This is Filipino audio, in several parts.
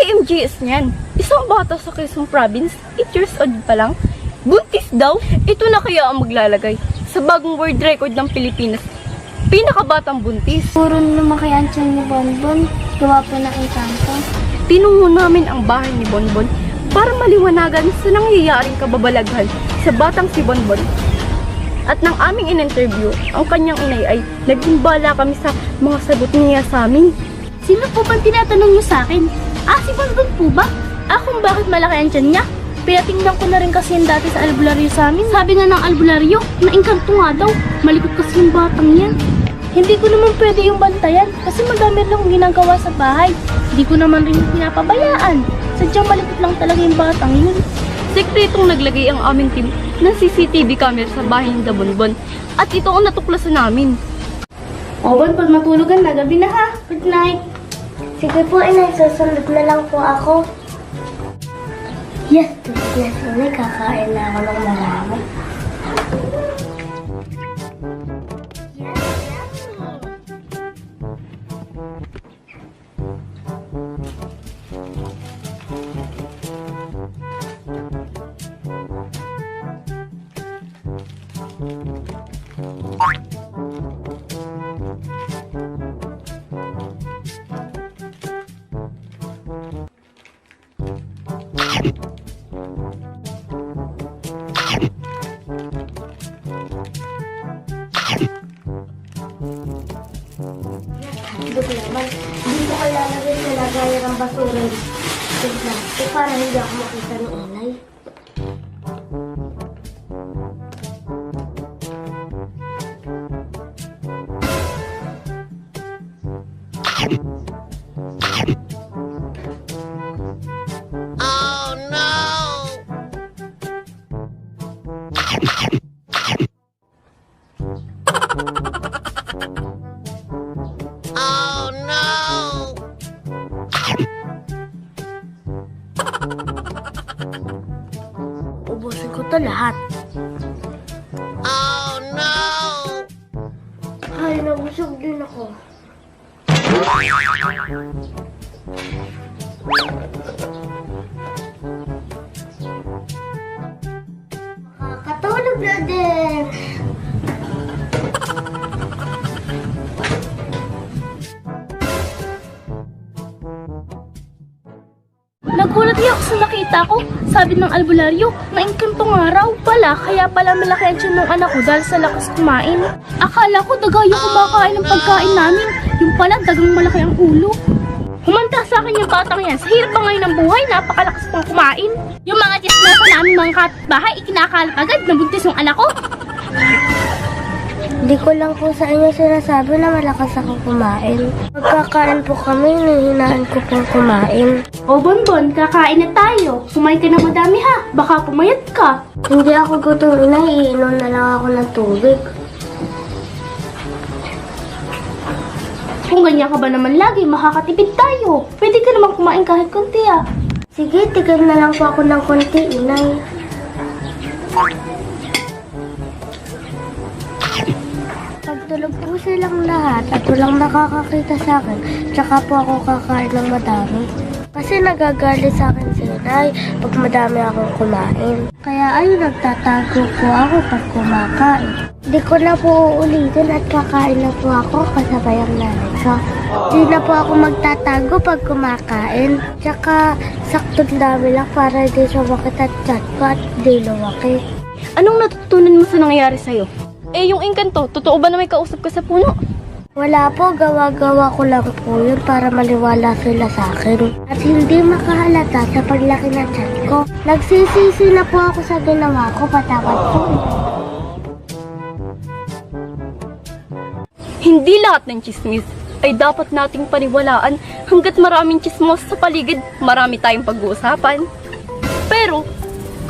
KMJS niyan. Isang bata sa Quezon Province, 8 years old pa lang. Buntis daw? Ito na kaya ang maglalagay sa bagong world record ng Pilipinas. Pinakabatang buntis. Puro naman kay Anchel ni Bonbon. Gawa po ng engkanto. Tinungo namin ang bahay ni Bonbon para maliwanagan sa nangyayaring kababalaghan sa batang si Bonbon. At nang aming in-interview, ang kanyang inay ay naghimbala kami sa mga sagot niya sa amin. Sino po bang tinatanong niyo sa akin? Si Bonbon po ba? Kung bakit malaki ang tiyan niya? Pinatingnan ko na rin kasi yung dati sa albularyo sa amin. Sabi nga ng albularyo, na-engkanto nga daw. Malikot kasi yung batang yan. Hindi ko naman pwede yung bantayan kasi madami lang ginagawa sa bahay. Hindi ko naman rin pinapabayaan. Sadyang malikot lang talaga yung batang yun. Sekretong naglagay ang aming team ng CCTV camera sa bahay ni Bonbon. At ito ang natuklasan namin. Bonbon, matulugan na. Gabi na ha. Good night. Sige po, inay. Susunod na lang po ako. Yes, inay. Kakain na ako ng marami. Hindi ko kailangan sa lagayan ng basura. Para hindi ako makita ng inay. Oh no! Oh no! Ubusin ko to lahat. Oh no! Ay, nabusog din ako. Makakatulog na din. Nagulat niya ako sa nakita ko. Sabi ng albularyo, naengkantong araw pala, kaya pala malaki ang tiyan ng anak ko dahil sa lakas kumain. Akala ko daga yung kumakain ng pagkain namin. Yung pala dagang malaki ang ulo. Humanta sa akin yung batang yan. Sa hirap ba ngayon ng buhay, napakalakas pang kumain. Yung mga chismosa namin mga kapitbahay, ikinakalat agad, nabuntis yung anak ko. Hindi ko lang po sa inyo sinasabi na malakas ako kumain. Pagkakain po kami, nahinaan ko pong kumain. O Bonbon, kakain na tayo. Kumain ka na madami ha, baka pumayat ka. Hindi ako gutom, inay, iinom na lang ako ng tubig. Kung ganyan ka ba naman lagi, makakatipid tayo. Pwede ka naman kumain kahit konti ah. Sige, tigil na lang po ako ng konti, inay. Pagtulog po silang lahat at walang nakakakita sa akin, tsaka po ako kakain ng madami. Kasi nagagalit sa akin si inay pag madami akong kumain. Kaya ayun, nagtatago po ako pag kumakain. Di ko na po uulitin at kakain na po ako kasabay ang nanay ko. Di na po ako magtatago pag kumakain. Tsaka saktong dami lang para di sumakit at chat ko at di lumaki. Anong natutunan mo sa nangyayari sa'yo? Yung engkanto, totoo ba na may kausap ka sa puno? Wala po, gawa-gawa ko lang po yun para maliwala sila sa akin. At hindi makahalata sa paglaki ng chat ko. Nagsisisi na po ako sa ginawa ko, patawad po. Hindi lahat ng chismis ay dapat nating paniwalaan. Hanggat maraming chismos sa paligid, marami tayong pag-uusapan. Pero,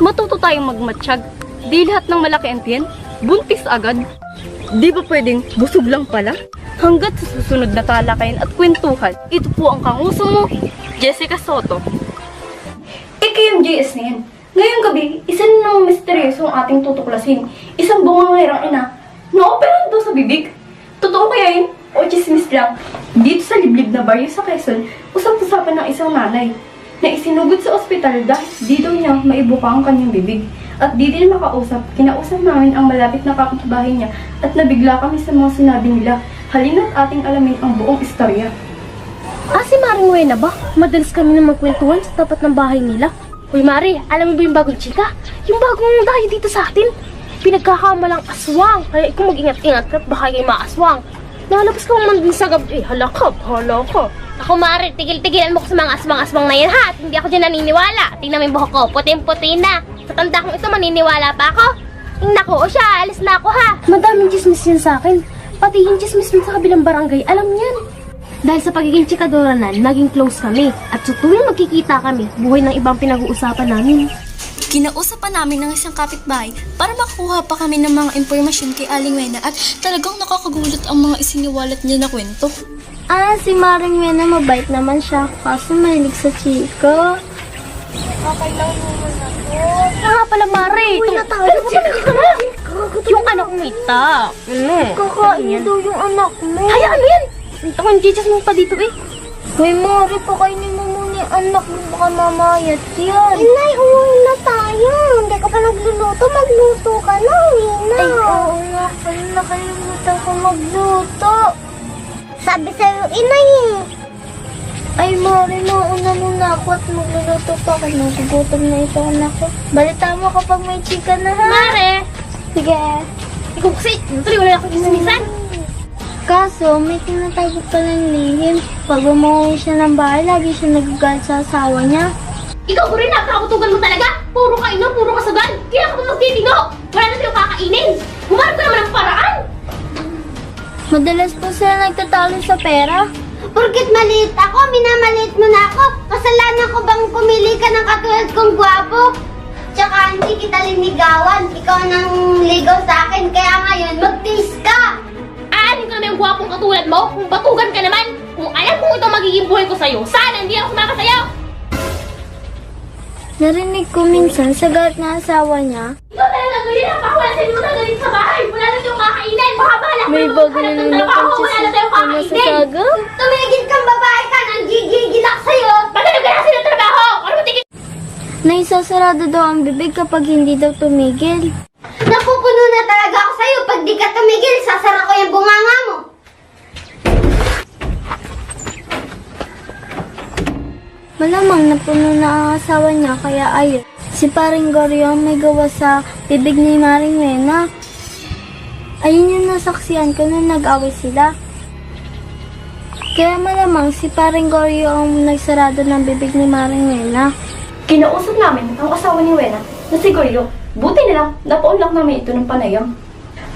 matuto tayong magmatsyag. Di lahat ng malaki ang tiyan, buntis agad. Di ba pwedeng busog lang pala? Hanggat sa susunod na talakayan at kwentuhan, ito po ang kanguso mo, Jessica Soto. KMJS na yan. Ngayong gabi, isa na ng misteryoso ang ating tutuklasin. Isang bungangerang ina na operahan daw sa bibig. Totoo kaya yun? O chismis lang? Dito sa liblib na baryo sa Quezon, usap-usapan ng isang nanay. na isinugod sa ospital dahil di daw niya maibuka ang kanyang bibig. At di din makausap, kinausap namin ang malapit na kapitbahay niya at nabigla kami sa mga sinabi nila. Halina't ating alamin ang buong istorya. Si Maring Wena ba? Madalas kami na magkwentuhan sa tapat ng bahay nila. Uy Mari, alam mo ba yung bagong chika? Yung bagong dahi dito sa atin? Pinagkakamalang aswang, kaya ikaw mag-ingat-ingat ka at baka kayo maaswang. Nalabas ka man din sa gabi, hala ka. Ako Mari, tigil-tigilan mo ko sa mga aswang-aswang na yan ha, at hindi ako dyan naniniwala. Tingnan mo yung buhok ko, puting-puti na. Sa tanda kong ito, maniniwala pa ako. Nako, o siya, alis na ako ha. Madaming chismis yan sa akin. Pati yung chismis sa kabilang barangay, alam niyan. Dahil sa pagiging chikadora na, naging close kami. At sa tuwing magkikita kami, buhay ng ibang pinag-uusapan namin. Kinausap pa namin ng isang kapitbahay para makuha pa kami ng mga impormasyon kay Aling Wena at talagang nakakagulat ang mga isiniwalat niya na kwento. Si Maring Wena, mabait naman siya. Kaso mahilig sa chika. Okay lang naman ako. Nga pala, Mare! Uy, natawag ka na. Yung anak mo ita. Kakain daw yung anak mo. Hayaan mo yan! Ito ko yung chichas mo pa dito eh. Uy, Mari, pakainin mo muna yung anak mo. Baka mamayat yan. Inay, umuwi na tayo. Hindi ka pa nagluluto. Magluto ka na. Uwi na. Ay, oo nga. Pala nakalimutan ko magluto. Sabi sa'yo, inay eh. Ay, Mari, mauna muna ako at magluluto pa. Kasi nagugutom na ito anak ko. Balita mo kapag may chika na ha. Mare! Sige. Ikaw kasi, tuloy wala akong isimisan. Kaso, may tinatago pa ng lihim. Pag umuwi siya ng bahay, lagi siya nagagalit sa asawa niya. Ikaw ko rin, napakakutugan mo talaga. Puro kainom, puro kasagan. Kaya ka pa magtitino. Wala na sa'yo kakainin. Humarap ka naman ng paraan. Madalas po sila nagtatalo sa pera. Porkit maliit ako, minamaliit mo na ako. Kasalanan ko bang pumili ka ng katulad kong gwapo? Tsaka hindi kita linigawan. Ikaw nang ligaw sa akin, kaya ngayon magtiis ka. Aanin ko naman yung gwapong katulad mo. Kung batugan ka naman. Kung alam kong ito magiging buhay ko sa'yo, sana hindi ako sumakasayaw. Narinig ko minsan sa galit na asawa niya. Ikaw talaga ganyan. Napakawala sa'yo mo talaga dito sa bahay. Wala na sa'yo kakainin. Baka bahala ka May naman bago maghanap na ng naman trabaho. kang Wala na sa'yo chismis na kakainin. masasaga. Tumigil kang babae ka, nang gigigil ako sa'yo. Maghanap ka na sa'yo ng trabaho. Ano mo tigil? Naisasarado daw ang bibig kapag hindi daw tumigil. Napupuno na talaga ako sa'yo. Pag di ka tumigil, sasara ko yung bunganga mo. Malamang napuno na ang asawa niya kaya ayun. Si Paring Goryo ang may gawa sa bibig ni Maring Wena. Ayun yung nasaksihan ko nung nag-away sila. Kaya malamang si Paring Goryo ang nagsarado ng bibig ni Maring Wena. Kinausap namin ang asawa ni Wena na si Goryo. Buti na lang, napaunlak namin ito ng panayam.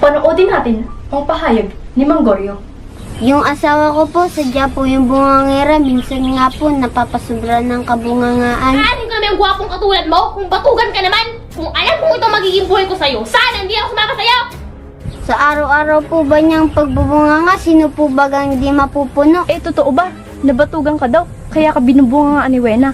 Panoodin natin ang pahayag ni Mang Goryo. Yung asawa ko po, sadya po yung bungangera. Minsan nga po, napapasubra ng kabungangaan. Aanin ko naman yung gwapong katulad mo. Kung batugan ka naman. Kung alam kong ito magiging buhay ko sa'yo, sana hindi ako sumakasayaw. Sa araw-araw po ba niyang pagbubunganga, sino po bagang hindi mapupuno? Totoo ba? Nabatugan ka daw, kaya ka binubunga nga ni Wena.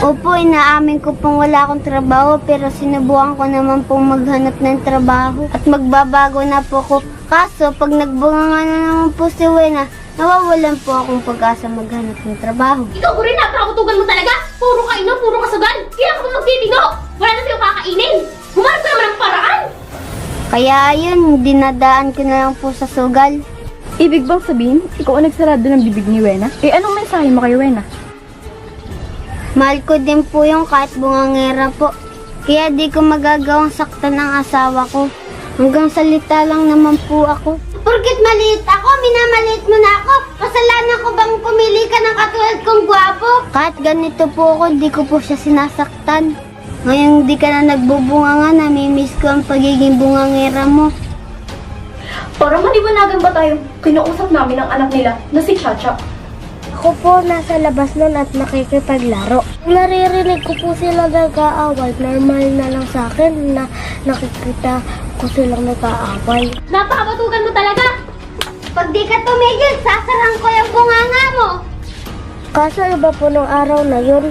Opo, inaamin ko pong wala akong trabaho pero sinubukan ko naman pong maghanap ng trabaho at magbabago na po ko. Kaso, pag nagbunganga na naman po si Wena, nawawalan po akong pag-asa maghanap ng trabaho. Ikaw ko rin, napakakutugan mo talaga. Puro kainom, puro kasagan. Kaya ka pa magtitino. Wala na sa'yo kakainin. Humarap ka naman ng paraan. Kaya ayun, dinadaan ko na lang po sa sugal. Ibig bang sabihin, ikaw ang nagsarado ng bibig ni Wena? Anong mensahe mo kay Wena? Mahal ko din po yung kahit bungangera po. Kaya di ko magagawang saktan ang asawa ko. Hanggang salita lang naman po ako. Porkit maliit ako, minamaliit mo na ako. Kasalanan ko bang pumili ka ng katulad kong gwapo? Kahit ganito po ako, di ko po siya sinasaktan. Ngayong di ka na nagbubunganga, namimiss ko ang pagiging bungangera mo. Para maliwanagan ba tayo, kinausap namin ang anak nila na si Chacha. Ako po nasa labas nun at nakikipaglaro. Naririnig ko po sila nag-aaway. Normal na lang sa akin na nakikita ko silang nag-aaway. Napakabatugan mo talaga. Pag di ka tumigil, sasarang ko yung bunganga mo. Kaso iba po nung araw na yun.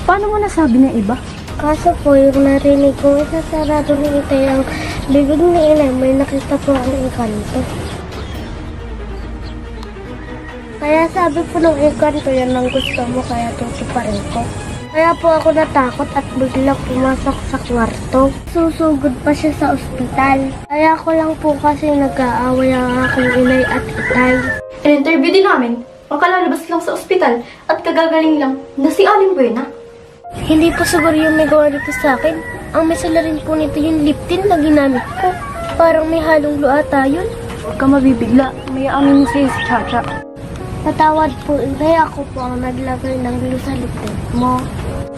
Paano mo nasabi ng iba? Kaso po yung narinig ko, sasarado ni Itay ang bibig ni Inay. May nakita po akong engkanto. Kaya sabi po nung ikanto, yan ang gusto mo, kaya tutuparin ko. Kaya po ako natakot at biglang pumasok sa kwarto. Susugod pa siya sa ospital. Kaya ko lang po kasi nag-aaway ang aking inay at itay. In-interview din namin, ang kalalabas lang sa ospital at kagagaling lang na si Aling Buena. Hindi po siguro yung may gawa nito sa akin. Ang may sala rin po nito yung lip tint na ginamit ko. Parang may halong luata yun. Huwag ka mabibigla, may amin si Chacha. Patawad po, inay, ako po ang naglagay ng glue sa lip tint mo.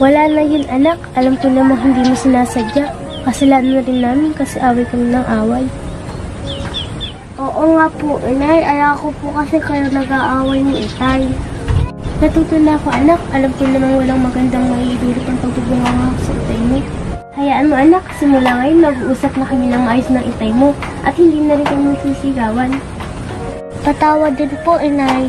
Wala na yun, anak. Alam ko namang hindi mo sinasadya. Kasalanan na rin namin kasi away kami ng away. Oo nga po, inay. Ayoko po kasi kayo nag-aaway ni itay. Natuto na ako, anak. Alam ko namang walang magandang maidulot ang pagbubunga sa itay mo. Hayaan mo, anak. Simula ngayon, mag-uusap na kami ng maayos ng itay mo at hindi na rin kami sisigawan. Patawad din po, inay.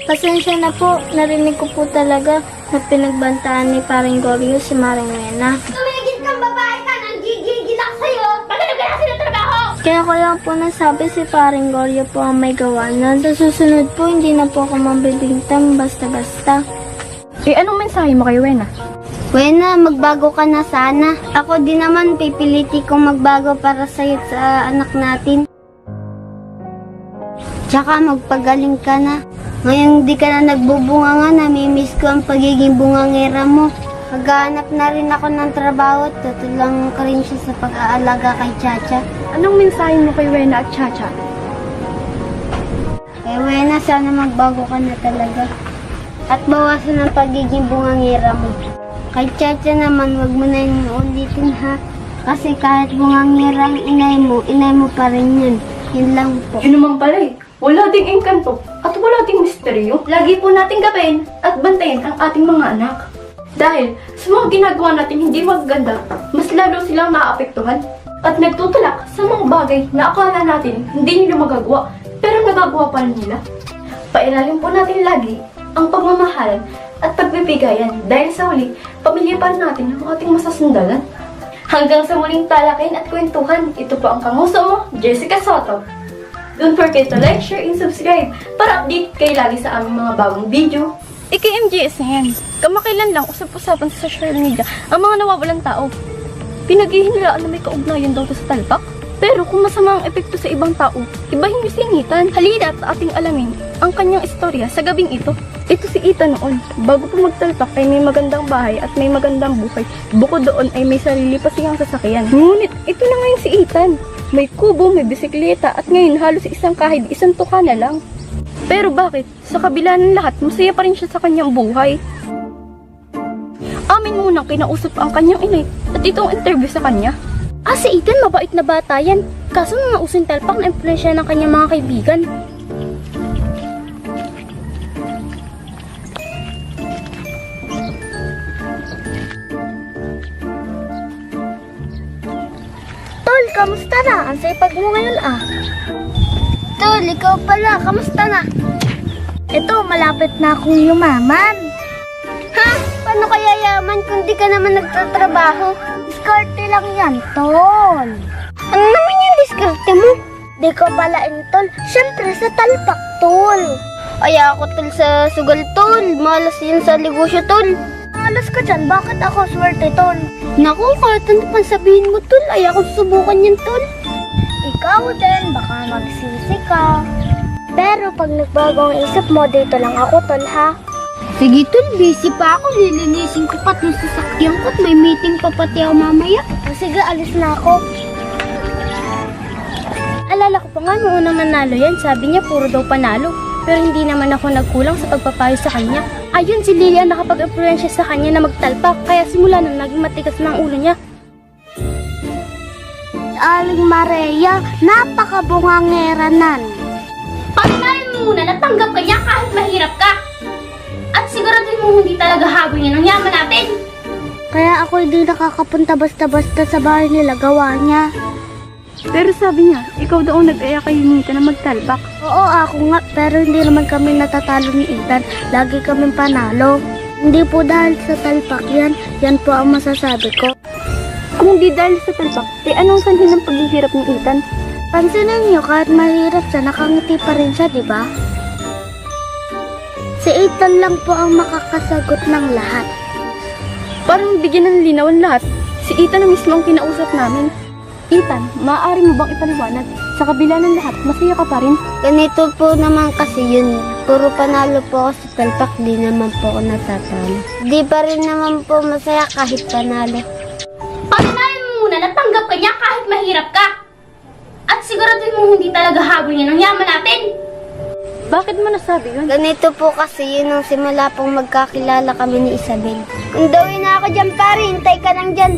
Pasensya na po. Narinig ko po talaga na pinagbantaan ni Paring Goryo si Maring Mena. Tumigil kang babae ka, nang gigigil ako sa'yo. Pagkano ka na sila trabaho? Kaya ko lang po nasabi si Paring Goryo po ang may gawa na. Sa susunod po, hindi na po ako mabibintang basta-basta. Eh, anong mensahe mo kay Wena? Wena, magbago ka na sana. Ako din naman, pipiliti kong magbago para sa'yo at sa anak natin. Tsaka magpagaling ka na. Ngayon di ka na nagbubunga nga, namimiss ko ang pagiging bungangera mo. Maghahanap na rin ako ng trabaho at tutulungan ko rin siya sa pag-aalaga kay Chacha. Anong mensahe mo kay Wena at Chacha? Eh Wena, sana magbago ka na talaga. At bawasan ang pagiging bungangera mo. Kay Chacha naman, wag mo na yung ulitin ha. Kasi kahit bungangera ang inay mo pa rin yun. Yun lang po. Yun naman pala eh. Wala ding engkanto at wala ding misteryo. Lagi po nating gabayin at bantayan ang ating mga anak. Dahil sa mga ginagawa natin hindi magaganda, mas lalo silang naaapektuhan at nagtutulak sa mga bagay na akala natin hindi nila magagawa pero nagagawa pa rin nila. Pailalim po natin lagi ang pagmamahalan at pagbibigayan dahil sa huli, pamilya pa rin natin ang ating masasundalan. Hanggang sa muling talakayin at kwentuhan, ito po ang kamuso mo, Jessica Soto. Don't forget to like, share, and subscribe para update kayo lagi sa aming mga bagong video. IKMJS na yan. Kamakailan lang, usap-usapan sa social media ang mga nawawalang tao. Pinaghihinalaan na may kaugnayan daw to sa talpak. Pero kung masama ang epekto sa ibang tao, ibahin niyo si Ethan. Halina at ating alamin ang kanyang istorya sa gabing ito. Ito si Ethan noon. Bago po magtalpak ay may magandang bahay at may magandang buhay. Bukod doon ay may sarili pa siyang sasakyan. Ngunit ito na ngayon si Ethan. May kubo, may bisikleta at ngayon halos isang kahig, isang tuka na lang. Pero bakit? Sa kabila ng lahat, masaya pa rin siya sa kanyang buhay. Amin munang kinausap ang kanyang inay at ito ang interview sa kanya. Si Ethan, mabait na bata yan. Kaso mga usong talpak na impluensya ng kanyang mga kaibigan. Tol, kamusta na? Ang sipag mo ngayon Tol, ikaw pala. Kamusta na? Ito, malapit na akong yumaman. Ha? Paano kaya yaman kung di ka naman nagtatrabaho? Diskarte lang yan, Tol. Ano naman yung diskarte mo? Di ko pala Tol. Siyempre sa talpak, Tol. Ay ako tol sa sugal tol. Malas yun sa negosyo tol. Alas ka dyan, bakit ako swerte, Tol? Naku, kahit ano pang sabihin mo tol, ay ako susubukan yan tol. Ikaw din, baka magsisi ka. Pero pag nagbago ang isip mo, dito lang ako, Tol, ha? Sige tol, busy pa ako. Lilinisin ko pa itong sasakyan ko at may meeting pa pati ako mamaya. Sige, alis na ako. Alala ko pa nga noong unang nanalo yan, sabi niya puro daw panalo. Pero hindi naman ako nagkulang sa pagpapayo sa kanya. Ayun, si Lily ang nakapag-influensya sa kanya na magtalpak, kaya simula nang naging matigas na ang ulo niya. Aling Maria, napakabungangeranan. Pagmanahin mo muna, natanggap ka niya kahit mahirap ka. At siguraduhin mo hindi talaga habol niya ng yaman natin. Kaya ako hindi nakakapunta basta-basta sa bahay nila, gawa niya. Pero sabi niya, ikaw daw nag-aya kay Nita na magtalpak. Oo, ako nga, pero hindi naman kami natatalo ni Ethan. Lagi kami panalo. Hindi po dahil sa talpak yan, yan po ang masasabi ko. Kung di dahil sa talpak, anong sanhin ng paghihirap ni Ethan? Pansinin niyo, kahit mahirap siya, nakangiti pa rin siya, di ba? Si Ethan lang po ang makakasagot ng lahat. Parang bigyan ng linaw ang lahat. Si Ethan na mismo ang kinausap namin. Ethan, maaari mo bang ipaliwanag? Sa kabila ng lahat, masaya ka pa rin. Ganito po naman kasi yun. Puro panalo po ako sa talpak, di naman po ako natatalo. Di pa rin naman po masaya kahit panalo. Patunayan mo muna, natanggap ka niya kahit mahirap ka. At siguraduhin mo hindi talaga habol niya ng yaman natin. Bakit mo nasabi yun? Ganito po kasi yun nung simula pong magkakilala kami ni Isabel. Kung dawin na ako dyan pare, hintay ka lang dyan.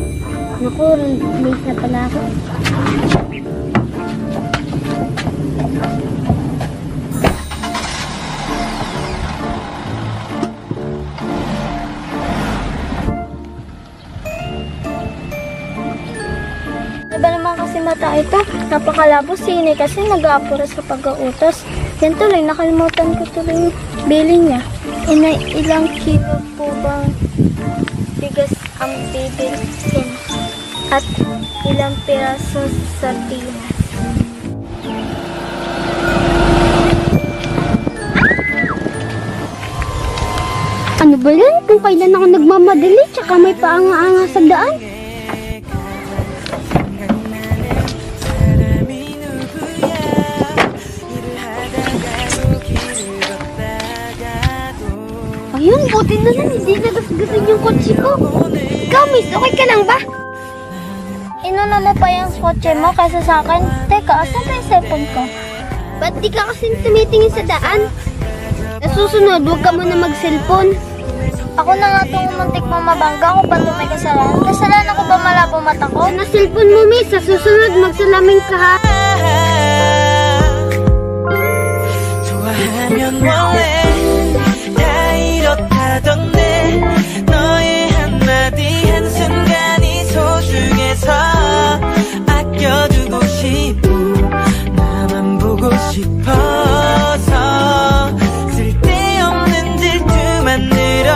Naku, late na pala ako. Iba naman kasi mata ito. Napakalabo sini kasi nag-aapura sa pag-uutos. Yan tuloy, nakalimutan ko tuloy yung bilin niya. Ilang kilo po bang bigas ang bibilhin? At ilang piraso sardinas? Ano ba yan? Kung kailan ako nagmamadali, tsaka may paanga-anga sa daan. Ayun, buti na lang, hindi nagasgasan yung kotse ko. Ikaw, miss, okay ka lang ba? Inuna mo pa yung kotse mo kaysa sa akin? Teka, asan ba yung cellphone ko? Ba't di ka kasi tumitingin sa daan? Nasusunod, huwag ka muna mag-cellphone. Ako na nga itong muntik mamabangga kung paano may kasalanan. Kasalanan ko ba malabo mata ko? Na cellphone mo, miss, sa susunod, magsalamin ka ha. 좋아하면 원래 다 이렇다던데 너의 한마디 한순간이 소중해서 아껴두고 싶고 나만 보고 싶어서 쓸데없는 질투만 늘어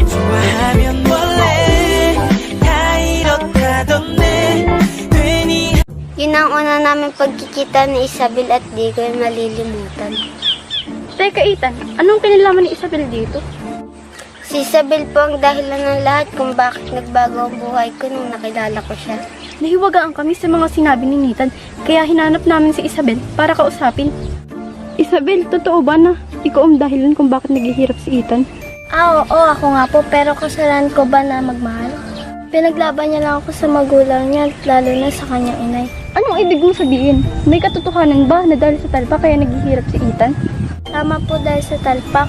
좋아하면 원래 다 이렇다던데 괜히 Yun ang una namin pagkikita ni Isabel at di ko yung malilimutan. Teka Ethan, anong kinalaman ni Isabel dito? Si Isabel po ang dahilan ng lahat kung bakit nagbago ang buhay ko nung nakilala ko siya. Nahiwagaan kami sa mga sinabi ni Nathan, kaya hinanap namin si Isabel para kausapin. Isabel, totoo ba na ikaw ang dahilan kung bakit naghihirap si Ethan? Oo, ako nga po. Pero kasalanan ko ba na magmahal? Pinaglaban niya lang ako sa magulang niya, lalo na sa kanyang inay. Anong ibig mo sabihin? May katotohanan ba na dahil sa talpa kaya naghihirap si Ethan? Tama po dahil sa talpak.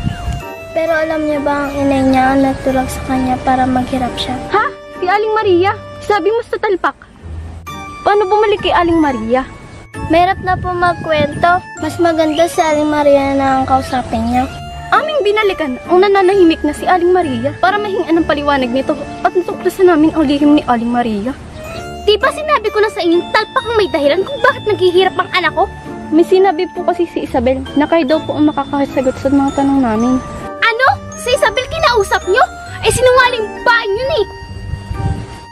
Pero alam niya ba ang inay niya ang nagtulak sa kanya para maghirap siya? Ha? Si Aling Maria? Sabi mo sa talpak. Paano bumalik kay Aling Maria? Mahirap na po magkwento. Mas maganda si Aling Maria na ang kausapin niya. Aming binalikan ang nananahimik na si Aling Maria para mahingan ng paliwanag nito at natuklasan namin ang lihim ni Aling Maria. Di ba sinabi ko na sa inyong talpak ang may dahilan kung bakit naghihirap ang anak ko? May sinabi po kasi si Isabel na kayo daw po ang makakasagot sa mga tanong namin. Ano? Si Isabel kinausap nyo? Eh sinungaling ba yun eh?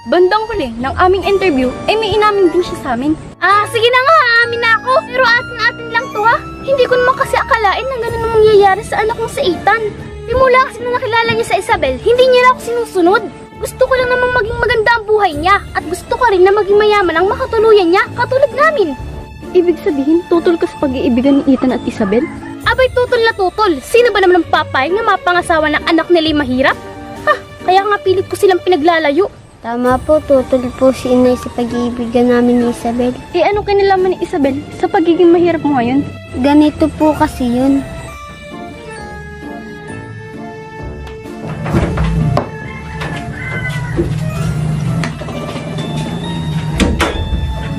Bandang huli ng aming interview ay may inamin din siya sa amin. Ah, sige na nga, aamin na ako. Pero atin-atin lang to ha. Hindi ko naman kasi akalain na ganun ang mangyayari sa anak kong si Ethan. Simula kasi na nakilala niya sa Isabel, hindi niya na ako sinusunod. Gusto ko lang namang maging maganda ang buhay niya at gusto ko rin na maging mayaman ang makatuluyan niya katulad namin. Ibig sabihin, tutol ka sa pag-iibigan ni Ethan at Isabel? Abay, tutol na tutol. Sino ba naman ang papayag na mapangasawa ng anak nila'y mahirap? Ha, kaya nga pilit ko silang pinaglalayo. Tama po, tutol po si inay sa pag-iibigan namin ni Isabel. Eh ano kinalaman ni Isabel sa pagiging mahirap mo ngayon? Ganito po kasi yun.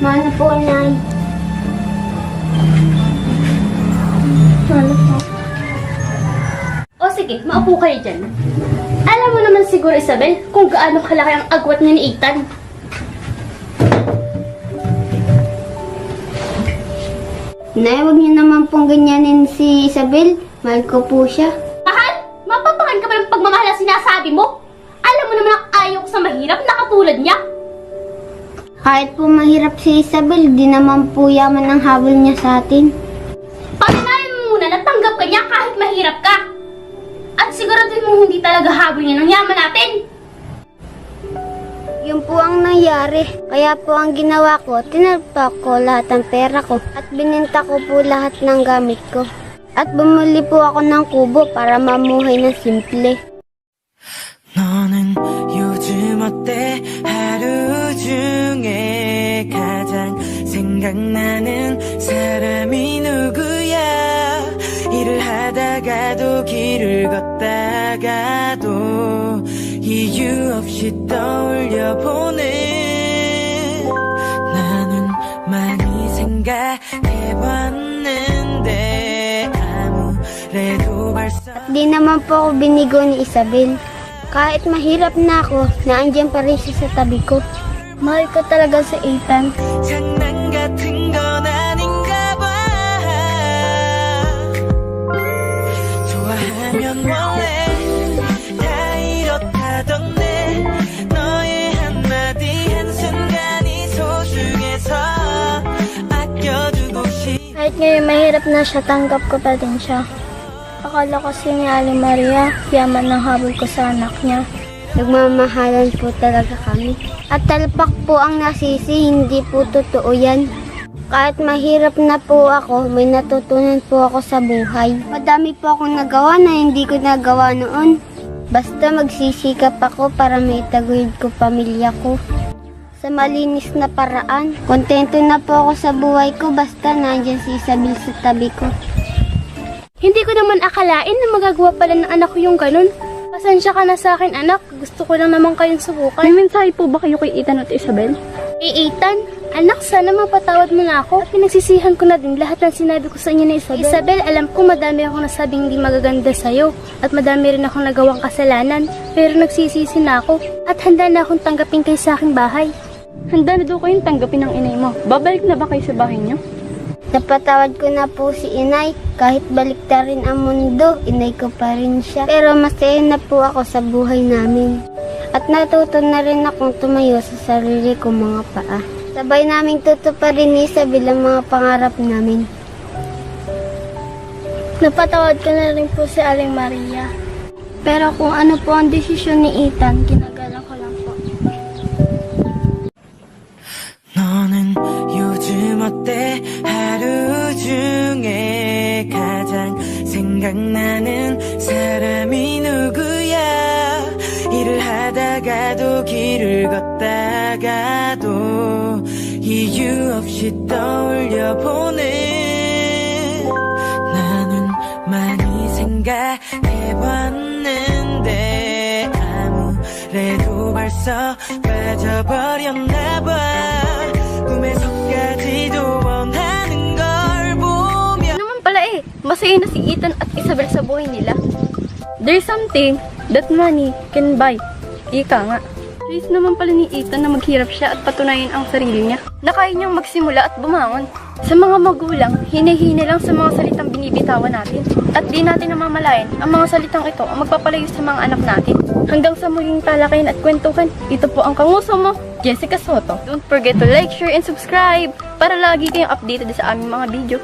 Mana po, inay. O sige, maupo kayo dyan. Alam mo naman siguro, Isabel, kung gaano kalaki ang agwat niya ni Ethan. Nay, huwag niyo naman pong ganyanin si Isabel. Mahal ko po siya. Mahal? Mapapakan ka ba ng pagmamahal na sinasabi mo? Alam mo naman ang ayaw ko sa mahirap na katulad niya. Kahit po mahirap si Isabel, di naman po yaman ang habol niya sa atin. Patunayan mo muna, natanggap ka niya kahit mahirap ka. At siguraduhin mo hindi talaga habol niya ng yaman natin. Yun po ang nangyari. Kaya po ang ginawa ko, tinalpak ko lahat ng pera ko at bininta ko po lahat ng gamit ko. At bumuli po ako ng kubo para mamuhay ng simple. 너는 요즘 어때? 하루 중에 가장 생각나는 사람이 누구야? 일을 하다가도 길을 걷다가도 이유 없이 떠올려보네. 나는 많이 생각해봤는데 아무래도 벌써 Di naman po ako binigo ni Isabel. Kahit mahirap na ako, naandyan pa rin siya sa tabi ko. Mahal ko talaga si Ethan. 장난 같은 건 아닌가 봐. 좋아하면 원래 다 이렇다던데. 너의 한마디 한순간이 소중해서 아껴두고 싶어. Kahit ngayon mahirap na siya, tanggap ko pa din siya. Akala kasi ni Aling Maria, yaman ng habol ko sa anak niya. Nagmamahalan po talaga kami. At talpak po ang nasisi, hindi po totoo yan. Kahit mahirap na po ako, may natutunan po ako sa buhay. Madami po akong nagawa na hindi ko nagawa noon. Basta magsisikap ako para may taguyod ko pamilya ko. Sa malinis na paraan, kontento na po ako sa buhay ko basta nandiyan si Isabel sa tabi ko. Hindi ko naman akalain na magagawa pala ng anak ko yung ganun. Pasensya ka na sa akin, anak. Gusto ko lang naman kayong subukan. May mensahe po ba kayo kay Ethan at Isabel? Ethan, anak, sana mapatawad mo na ako. At pinagsisihan ko na din lahat ng sinabi ko sa inyo ni Isabel. Isabel, alam ko madami akong nasabing hindi magaganda sa'yo. At madami rin akong nagawang kasalanan. Pero nagsisisi na ako. At handa na akong tanggapin kayo sa aking bahay. Handa na daw kayong tanggapin ng inay mo. Babalik na ba kayo sa bahay niyo? Napatawad ko na po si inay. Kahit baliktarin ang mundo, inay ko pa rin siya. Pero masaya na po ako sa buhay namin. At natuto na rin akong tumayo sa sarili kong mga paa. Sabay naming tutuparin ni Isabel ang mga pangarap namin. Napatawad ko na rin po si Aling Maria. Pero kung ano po ang desisyon ni Ethan, ginagalang ko lang po. 너는 요즘 어때? 하루 중에 가장 생각나는 사람이 누구야? 일을 하다가도 길을 걷다가도 이유 없이 떠올려보네. 나는 많이 생각해봤는데 아무래도 벌써 빠져버렸나 봐. 꿈에서까지도 원하는 걸 보며 Ano naman pala masaya na si Ethan at Isabel sa buhay nila. There's something that money can buy. Ika nga. Please naman pala ni Ethan na maghirap siya at patunayan ang sarili niya. Na kaya niyang magsimula at bumangon. Sa mga magulang, hinihingi lang sa mga salitang binibitawan natin. At di natin namamalayan ang mga salitang ito ang magpapalayo sa mga anak natin. Hanggang sa muling talakayan at kwentuhan, ito po ang kanguso mo, Jessica Soto. Don't forget to like, share, and subscribe para lagi kayong updated sa aming mga video.